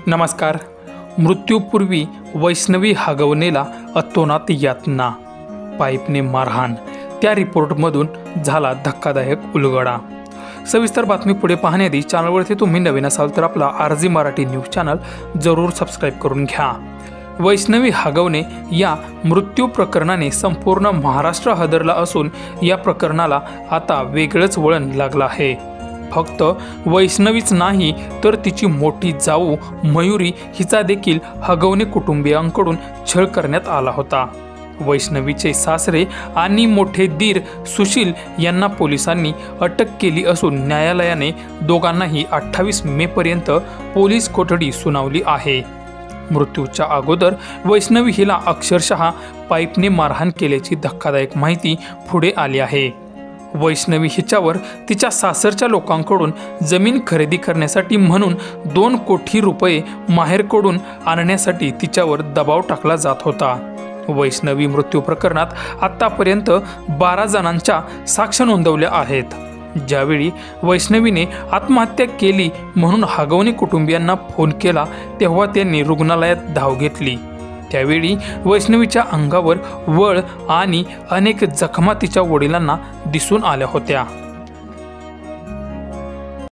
नमस्कार. मृत्यूपूर्वी वैष्णवी हगवणेला अतोनात यातना, पाईपने मारहाण. त्या रिपोर्टमधून झाला धक्कादायक उलगडा. सविस्तर बातमी पुढे पाहण्याआधी चॅनलवरती तुम्ही नवीन असाल तर आपला RG मराठी न्यूज चॅनल जरूर सबस्क्राईब करून घ्या. वैष्णवी हगवणे या मृत्यू प्रकरणाने संपूर्ण महाराष्ट्र हादरला असून या प्रकरणाला आता वेगळंच वळण लागलं आहे. फक्त वैष्णवीच नाही तर तिची मोठी जाऊ मयुरी हिचा देखील हगवणे कुटुंबियांकडून छळ करण्यात आला होता. वैष्णवीचे सासरे आणि मोठे दीर सुशील यांना पोलिसांनी अटक केली असून न्यायालयाने दोघांनाही 28 मे पर्यंत पोलीस कोठडी सुनावली आहे. मृत्यूच्या अगोदर वैष्णवी हिला अक्षरशः पाईपने मारहाण केल्याची धक्कादायक माहिती पुढे आली आहे. वैष्णवी हिच्यावर तिच्या सासरच्या लोकांकडून जमीन खरेदी करण्यासाठी म्हणून 2 कोटी रुपये माहेरकडून आणण्यासाठी तिच्यावर दबाव टाकला जात होता. वैष्णवी मृत्यू प्रकरणात आतापर्यंत 12 जणांच्या साक्ष नोंदवल्या आहेत. ज्यावेळी वैष्णवीने आत्महत्या केली म्हणून हगवणे कुटुंबियांना फोन केला तेव्हा त्यांनी रुग्णालयात धाव घेतली. त्यावेळी वैष्णवीच्या अंगावर वळ आणि अनेक जखमा तिच्या वडिलांना दिसून आल्या होत्या.